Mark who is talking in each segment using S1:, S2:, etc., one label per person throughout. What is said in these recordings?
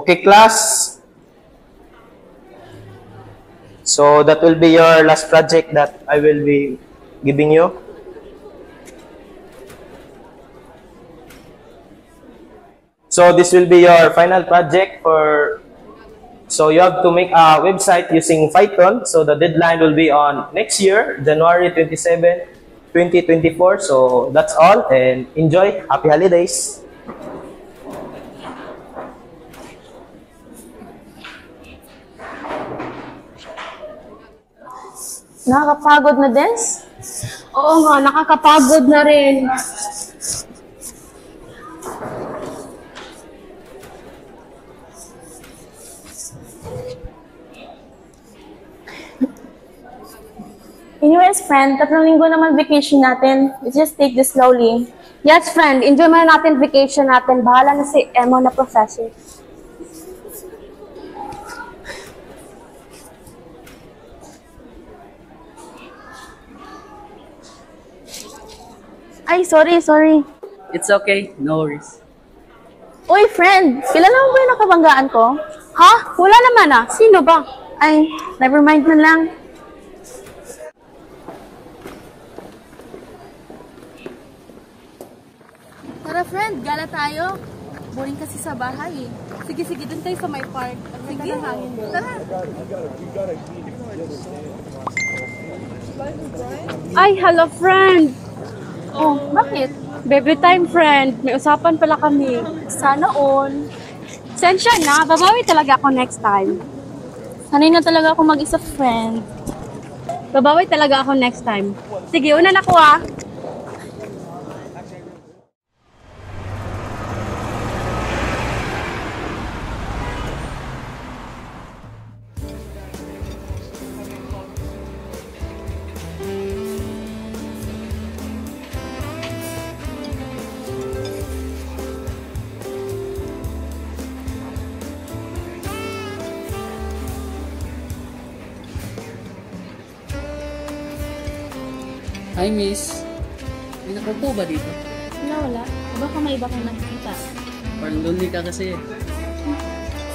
S1: Okay, class. So that will be your last project that I will be giving you. So this will be your final project for, so you have to make a website using Python. So the deadline will be on next year, January 27, 2024. So that's all, and enjoy. Happy holidays.
S2: Nakakapagod na, Des?
S3: Oo nga, nakakapagod na rin.
S2: Anyways, friend, 3 linggo naman vacation natin. Let's just take this slowly.
S3: Yes, friend, enjoy muna natin vacation natin. Bahala na si Emo na professor.
S2: Ay, sorry.
S4: It's okay, no worries.
S2: Uy, friend, kilala mo ba yung nakabanggaan ko?
S3: Ha? Wala naman ah. Sino ba?
S2: Ay, never mind na lang.
S5: Tara friend, gala tayo. Boring kasi sa bahay eh. Sige, dun tayo sa my park. Sige, tara.
S3: Ay, hello, friend.
S2: Oh, bakit?
S3: Baby time, friend. May usapan pala kami.
S2: Sana all.
S3: Sensya na, babawi talaga ako next time.
S2: Sanay na talaga ako mag-isa, friend.
S3: Babawi talaga ako next time. Sige, una na ko ah.
S4: Hi, miss. May nakupo ba dito?
S2: Wala. Baka may iba kang nakikita.
S4: Parang lonely ka kasi.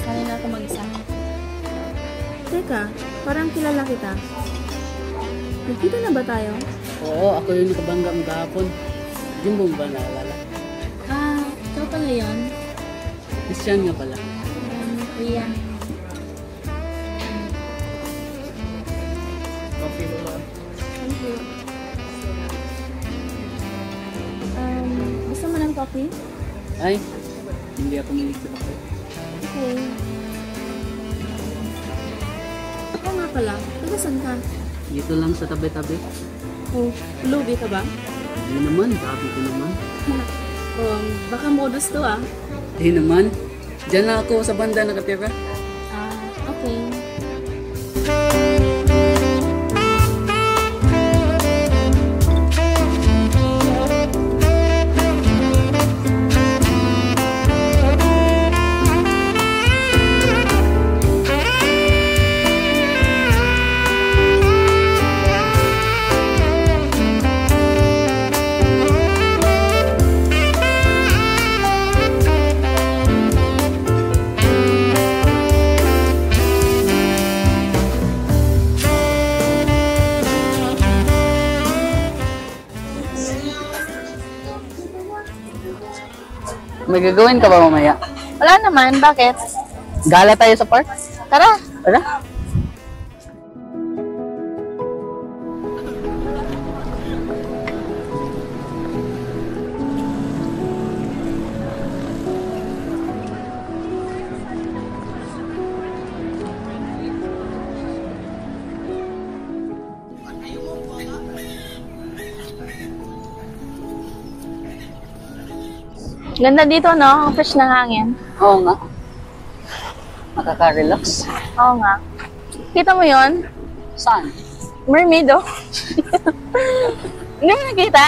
S2: Sanay na ako mag-isa. Teka, parang kilala kita. Nagkita na ba tayo?
S4: Oo, ako yung nakabangga mo kahapon. Yung mo ba naalala?
S2: Ah, ikaw pala yun.
S4: Christian nga pala.
S2: Ria.
S1: Coffee mo na.
S2: Thank you. Gusto mo ng coffee?
S4: Ay, hindi ako milig sa kape.
S2: Okay. Ako nga pala, taga-san ka?
S4: Dito lang sa tabi-tabi.
S2: Oh, lubi ka ba?
S4: Hindi naman, sabi ko naman.
S2: Baka modus to ah.
S4: Hindi naman. Diyan lang ako sa banda nakatira.
S2: Ah, okay.
S4: May gagawin ka ba mamaya?
S2: Wala naman, bakit?
S4: Gala tayo sa park?
S2: Tara!
S4: Tara.
S2: Ganda dito, no? Ang fresh ng hangin.
S4: Oo nga. Nakaka-relax.
S2: Oo nga. Kita mo yon?
S4: Saan?
S2: Mermaid, oh. Hindi mo nakita?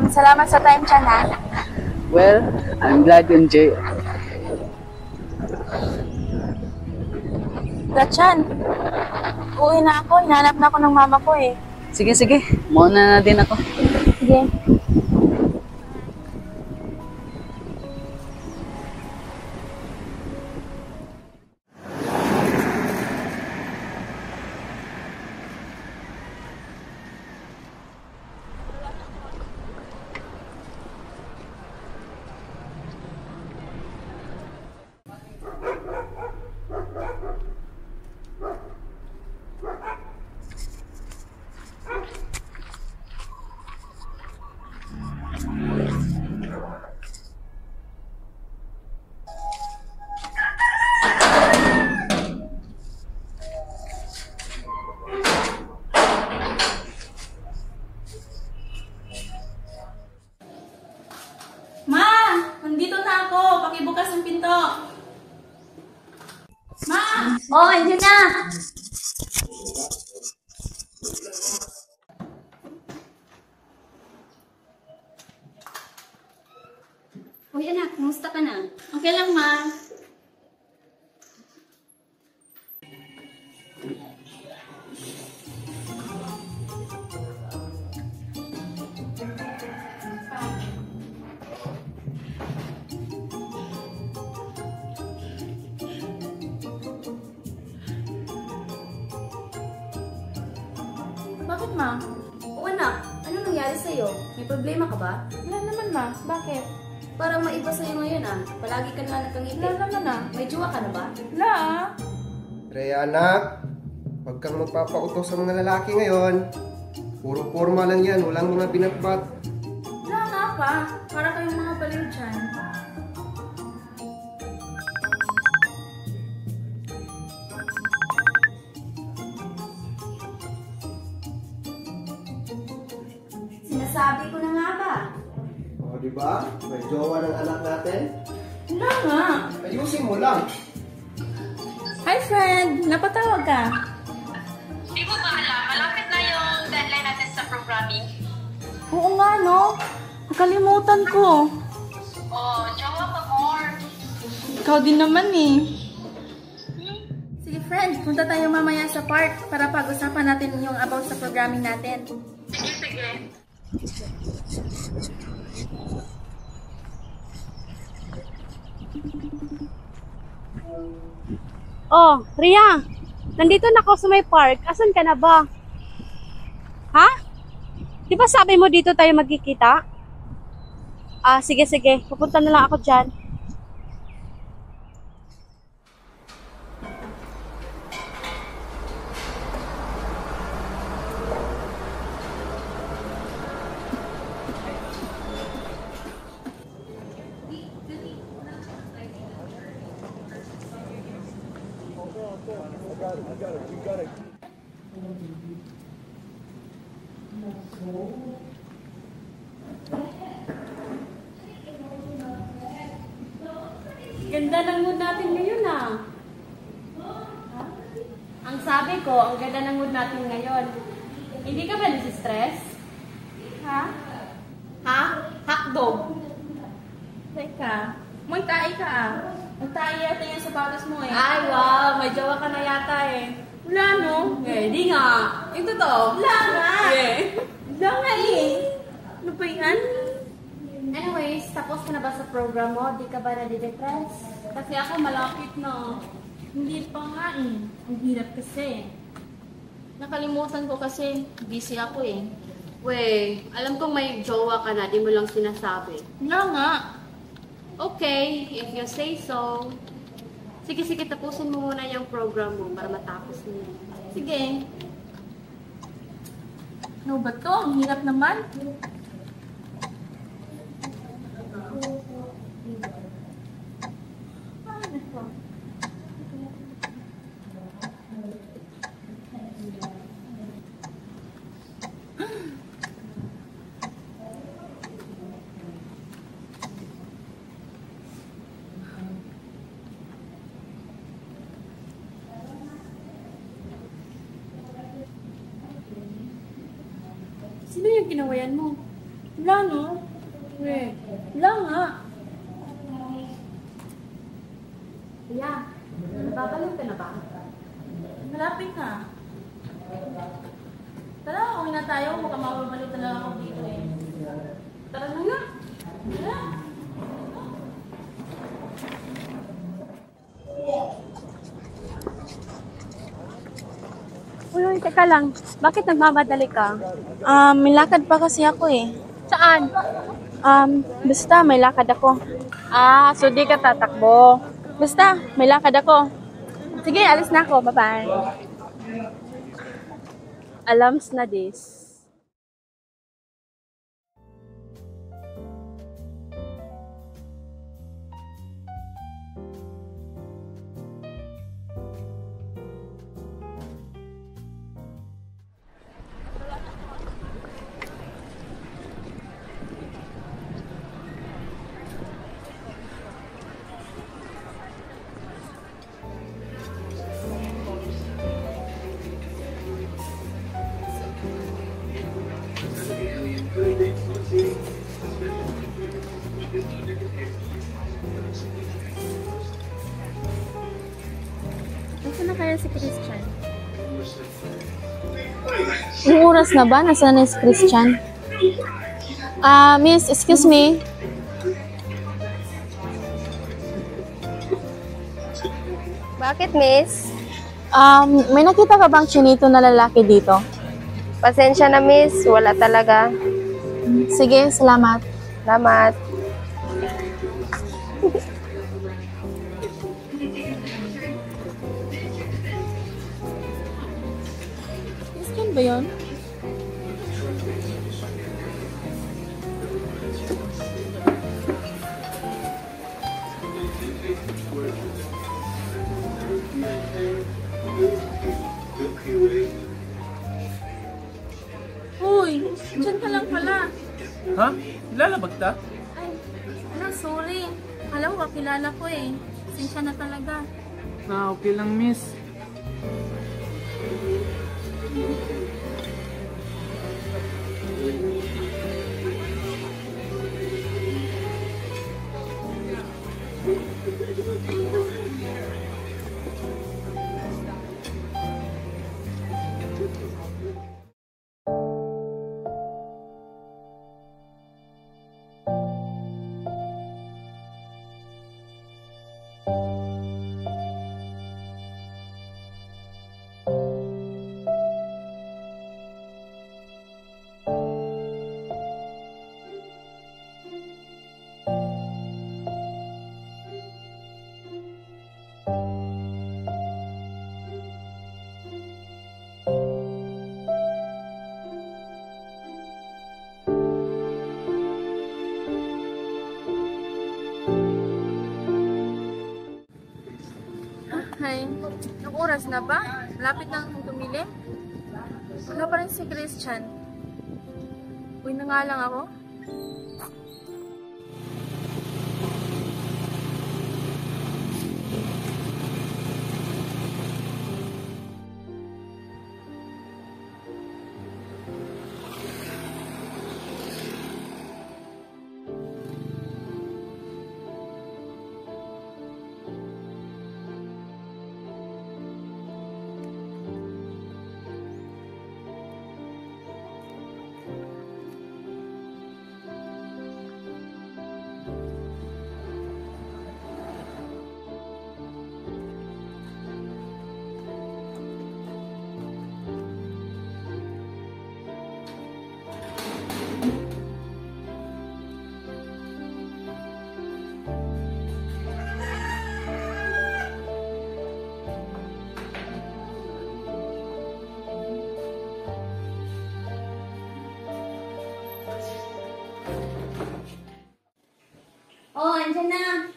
S2: Salamat sa time, Chan, ha?
S4: Well, I'm glad you enjoy.
S2: Chan, uwi na ako. Hinahanap na ako ng mama ko, eh.
S4: Sige. Muna na din ako.
S2: Sige.
S3: Oh, andyan na! Uy, anak, kumusta ka na?
S5: Okay lang, ma. Bakit, ma?
S3: Oo, anak. Ano nangyari sa'yo? May problema ka ba?
S5: Wala naman, ma. Bakit?
S3: Parang maiba sa'yo ngayon ah. Palagi ka na nakangiti.
S5: Wala naman, ah.
S3: May jowa ka na ba?
S5: Wala, ah.
S6: Rhea, anak, huwag kang magpapautos sa mga lalaki ngayon. Puro forma lang yan, walang mga binatbat.
S5: Wala nga pa. Para kayong mga baliw dyan.
S3: Sinasabi ko na nga ba?
S6: O, di ba? May jowa ng anak natin.
S5: Wala nga.
S6: Ayusin mo lang.
S5: Hi, friend. Napatawag ka.
S7: Di mo ba alam, malapit na yung deadline natin sa programming?
S5: Oo nga, no? Nakalimutan ko.
S7: Oh, jowa pa more.
S5: Ikaw din naman eh. Sige, friend. Punta tayo mamaya sa park para pag-usapan natin yung about sa programming natin.
S7: Sige, sige.
S3: Oh, Ria! Nandito na ako sa may park. Asan ka na ba? Ha? Di ba sabi mo dito tayo magkikita? Ah, sige, sige. Pupunta na lang ako dyan. Ganda ng mood natin ngayon ah. Ang sabi ko, ang ganda ng mood natin ngayon. Hindi ka ba nasi-stress?
S5: Ha?
S3: Ha? Hakdog.
S5: Teka. Magtae ka ah. Magtae yata yung sapatos mo eh.
S3: Ay, wow. May jowa ka na yata eh.
S5: Wala, no?
S3: Eh, di nga. Yung totoo.
S5: Wala nga.
S3: Eh.
S5: Wala nga eh. Ano ba yan?
S3: Anyways, tapos ka na ba sa program mo? Di ka ba nadidepress? Kasi ako malapit na.
S5: Hindi pa nga eh. Ang hirap kasi.
S3: Nakalimutan ko kasi busy ako eh. Wey, alam kong may jowa ka na, di mo lang sinasabi.
S5: Wala nga.
S3: Okay, if you say so. Sige, sige, tapusin mo muna yung program mo para matapos mo.
S5: Sige. Ano ba to? Ang hirap naman.
S3: Sino yung ginawayan mo?
S5: Wala, no? Wala nga.
S3: Kuya, nababaliw ka na ba?
S5: Malapit na. Tara, uwi na tayo. Mukhang mababalik talaga ako dito eh.
S3: Tara na nga.
S5: Tara.
S3: Uy, teka lang. Bakit nagmamadali ka?
S2: May lakad pa kasi ako eh.
S3: Saan?
S2: Basta may lakad ako.
S3: So di ka tatakbo.
S2: Basta may lakad ako. Sige, alis na ako. Bye-bye. Alams na this. Yung oras na ba? Nasaan na si Christian? Miss, excuse me.
S8: Bakit, miss?
S2: May nakita ka bang chinito na lalaki dito?
S8: Pasensya na, miss. Wala talaga.
S2: Sige, salamat.
S8: Salamat.
S2: Christian ba yun?
S5: Uy, dyan ka lang pala.
S1: Ha? Lalabag ta?
S5: Ay, sorry. Alam ko, kakilala ko eh. Sinsya na talaga.
S4: Okay lang, miss.
S5: Ay, ang oras na ba? Lapit na akong tumili. Wala pa rin si Christian. Uy na nga lang ako.
S3: Oh, andyan na.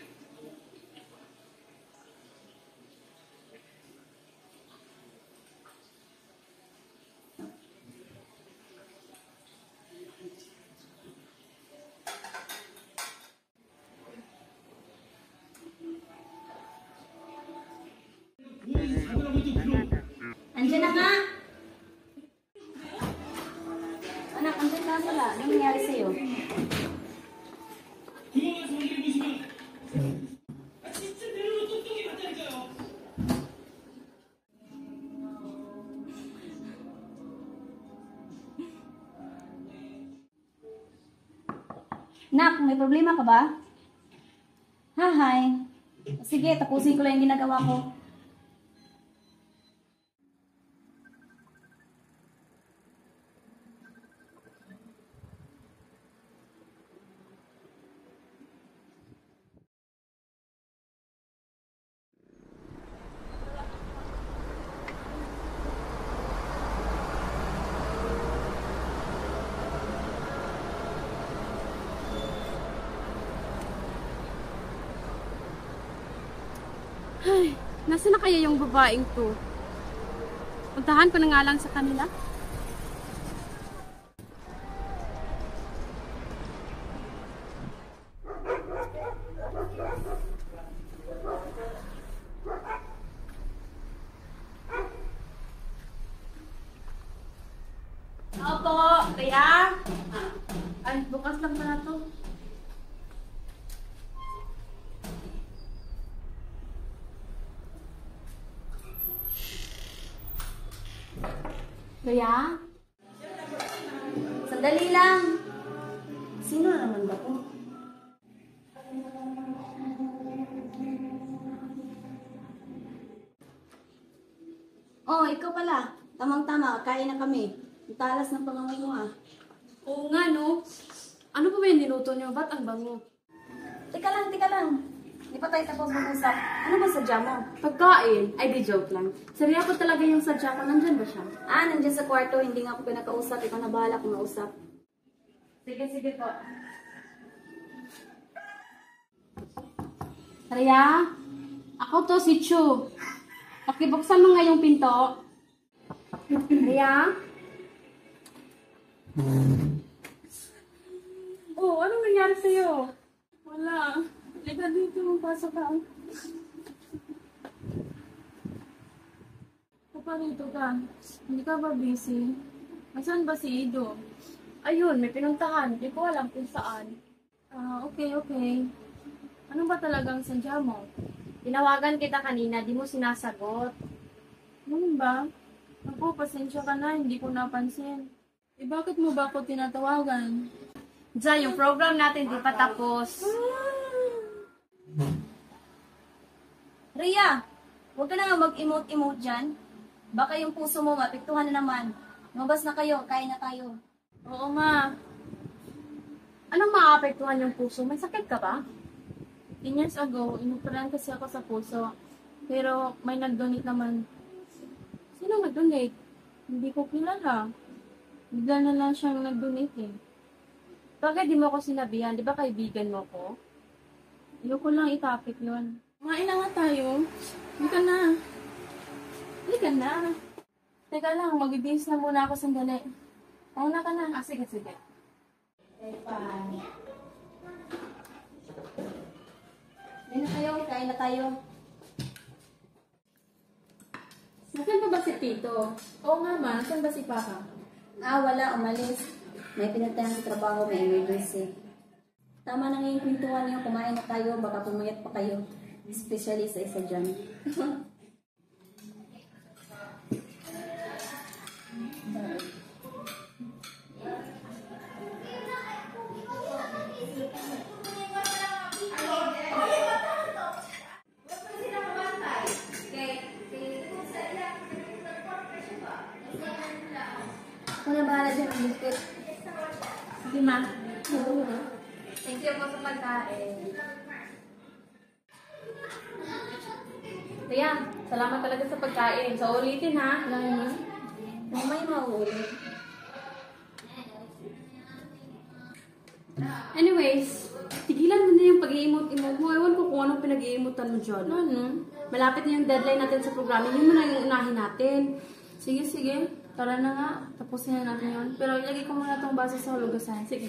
S3: Andyan na nga. Anak, andyan ka pala. Anong nangyari sa'yo? Nak, may problema ka ba? Hi. Sige, tapusin ko lang yung ginagawa ko. Ay, nasa na kaya yung babaeng to? Puntahan ko na nga lang sa kanila. Opo, kaya? Ay, bukas lang pala to. Kuya? Sandali lang. Sino naman ba po? Oh, ikaw pala. Tamang-tama, kain na kami. Ang talas ng pangangay mo ah.
S5: Oo nga, no? Ano pa ba yung niluto niyo? Ba't ang bango?
S3: Teka lang. Di pa tayo tapos mag-usap. Ano ba sadya mo?
S5: Pagkain? Ay, di joke lang. Serya pa talaga yung sadya ko. Nandyan ba siya?
S3: Nandiyan sa kwarto. Hindi nga ako pinakausap. Ikaw na bahala kung mausap.
S5: Sige po. Rhea? Ako to, si Chu. Pakibuksan mo nga yung pinto. Rhea? Oh, anong nangyari sa'yo? Wala. Liga dito, pasok ka. Paparito ka. Hindi ka ba busy? Nasaan ba si Ido? Ayun, may pinuntahan. Hindi ko alam kung saan. Okay. Ano ba talagang sadya mo? Tinawagan kita kanina, di mo sinasagot. Ganun ba? Ako, pasensya ka na, hindi ko napansin. Bakit mo ba ako tinatawagan? Diyan, yung program natin di pa tapos.
S3: Rhea, huwag ka na nga mag-emote-emote dyan. Baka yung puso mo mapiktuhan na naman. Lumabas na kayo, kain na tayo.
S5: Oo nga. Anong maapektuhan yung puso? May sakit ka ba? 10 years ago, inupuran kasi ako sa puso. Pero may nag-donate naman. Sino nag-donate? Hindi ko kilala. Bigla na lang siyang nag-donate eh. Bakit di mo ako sinabihan? Di ba kaibigan mo ko? Ayoko lang itapik yun. Kumain na nga tayo. Halika na. Teka lang, mag-ibihis na muna ako sandali. Pauna ka na. Sige.
S3: Kain na tayo, kain na tayo.
S5: Nasaan pa ba si Tito? Oo nga ma, nasaan ba si Papa?
S3: Wala, umalis. May pinuntahan sa trabaho, may emergency. Tama na ngayong kwentuhan niyo, kumain na tayo, baka pumayat pa kayo. Especially sa isa dyan. Ako na bahala dyan ang biscuit.
S5: Sige ma.
S3: Thank you po sa pagkain.
S5: Kaya, salamat talaga sa pagkain. So, ulitin ha.
S3: Mamay mauulit.
S5: Anyways, tigilan mo na yung pag-i-emote-emote mo. Ewan ko kung anong pinag-i-emotean mo dyan. Ano? Malapit na yung deadline natin sa programa. Yun mo na yung unahin natin. Sige. Tara na nga. Tapusin na natin yun. Pero ilagay ko muna itong basa sa hulugasan. Sige.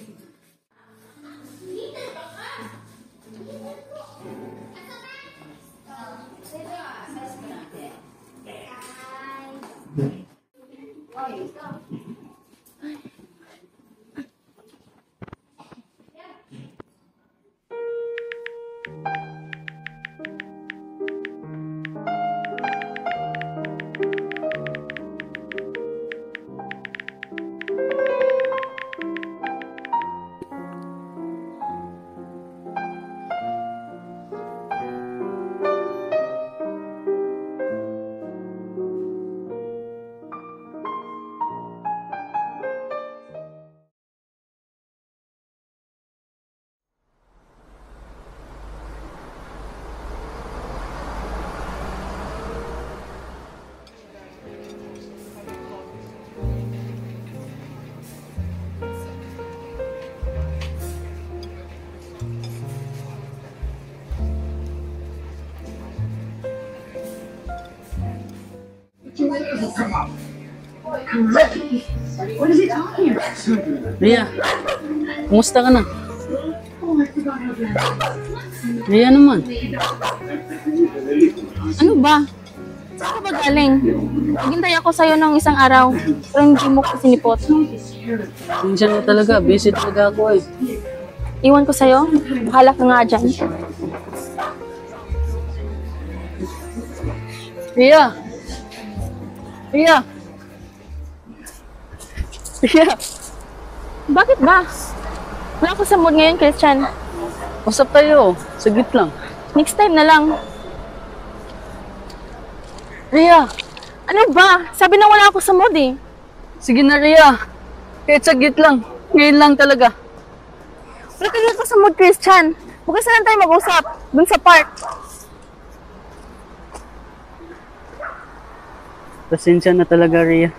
S4: Rhea, kumusta ka na? Rhea naman.
S2: Ano ba? Saan ka ba galing? Naghintay ako sa'yo ng isang araw, pero hindi mo ko sinipot.
S4: Minsan na talaga, busy talaga ako eh.
S2: Iwan ko sa'yo, bahala ka nga dyan.
S4: Rhea! Rhea!
S2: Ria, bakit ba? Wala ako sa mood ngayon, Christian.
S4: Usap tayo. Saglit lang.
S2: Next time na lang.
S4: Ria!
S2: Ano ba? Sabi na wala ako sa mood eh.
S4: Sige na, Ria. Kahit saglit lang. Ngayon lang talaga.
S2: Wala kayo ako sa mood, Christian. Bukas na lang tayo mag-usap. Dun sa park.
S4: Pasensya na talaga, Ria.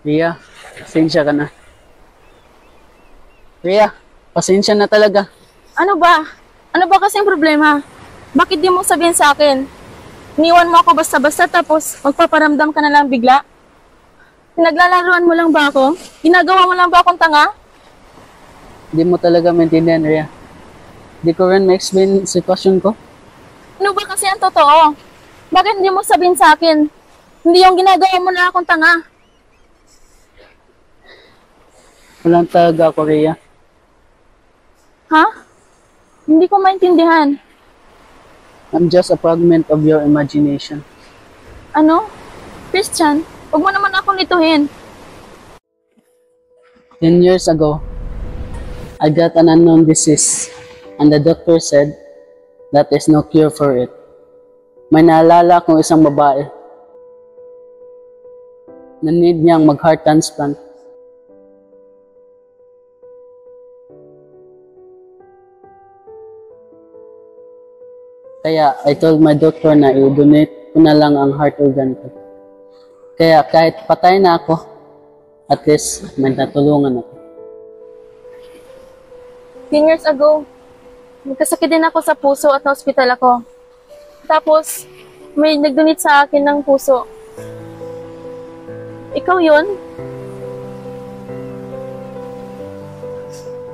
S4: Ria, pasensya ka na. Ria, pasensya na talaga.
S2: Ano ba? Ano ba kasing problema? Bakit di mo sabihin sa akin? Iniwan mo ako basta-basta tapos magpaparamdam ka na lang bigla? Pinaglalaruan mo lang ba ako? Ginagawa mo lang ba akong tanga?
S4: Hindi mo talaga maintindihan, Ria. Di ko rin ma-explain ang sitwasyon ko.
S2: Ano ba kasi ang totoo? Bakit hindi mo sabihin sa akin? Hindi yung ginagawa mo na akong tanga.
S4: Walang talaga ako, Ria.
S2: Ha? Hindi ko maintindihan.
S4: I'm just a fragment of your imagination.
S2: Ano? Christian, huwag mo naman akong lituhin.
S4: 10 years ago, I got an unknown disease, and the doctor said that there's no cure for it. May naalala akong isang babae na need niyang mag-heart transplant. Kaya I told my doctor na i-donate ko na lang ang heart organ ko. Kaya kahit patay na ako, at least may natulungan ako.
S2: 10 years ago, nagkasakit din ako sa puso at na-hospital ako. Tapos, may nag-donate sa akin ng puso. Ikaw yun?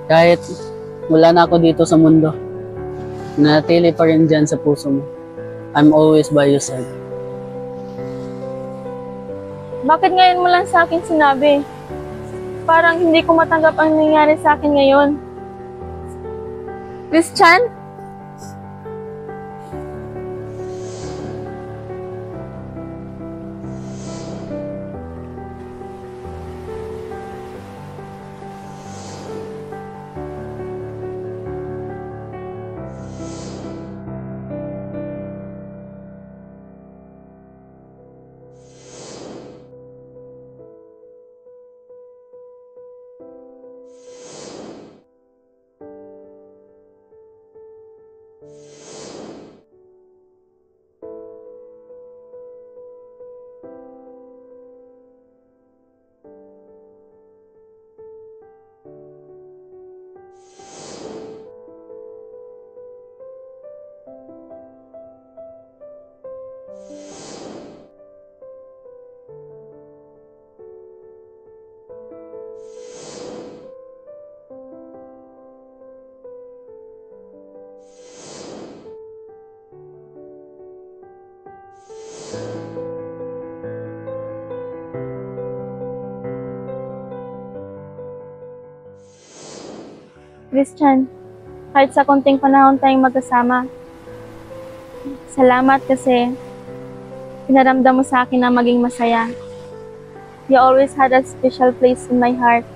S4: Kahit wala na ako dito sa mundo, nanatili pa rin dyan sa puso mo. I'm always by your side.
S2: Bakit ngayon mo lang sa akin sinabi? Parang hindi ko matanggap ang nangyari sa akin ngayon. Christian? Christian, kahit sa konting panahon tayong magkasama, salamat kasi pinaramdam mo sa akin na maging masaya. You always had a special place in my heart.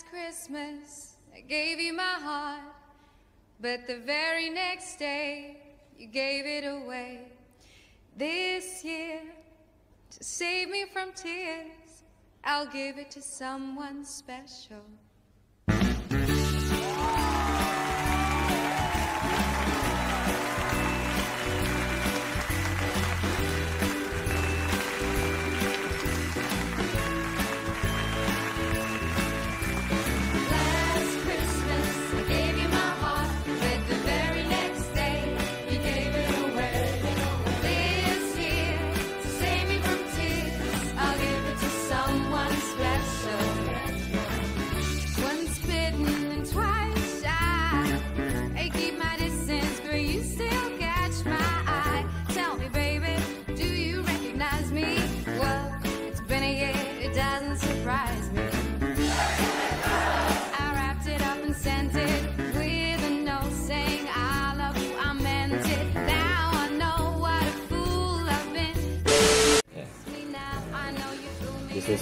S9: Last Christmas, I gave you my heart, but the very next day, you gave it away. This year, to save me from tears, I'll give it to someone special.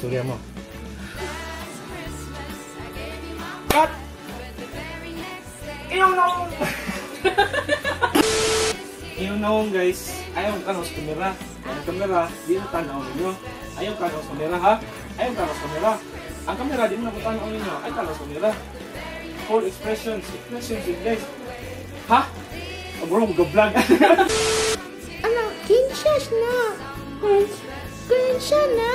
S1: Surya mo. Cut! Iyong naong guys, ayaw ka sa kamera. Ang kamera, di na tanaw ninyo. Ayaw ka sa kamera ha? Ayaw ka sa kamera. Ang kamera, di mo na tanaw ninyo. Ayaw ka sa kamera. Full expressions guys. Ha? Aburo mo ga-vlog.
S2: Ano, kinshas na. Kinsya na.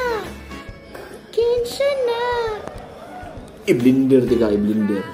S2: Kinsya na.
S10: I-blender, tiga, i-blender.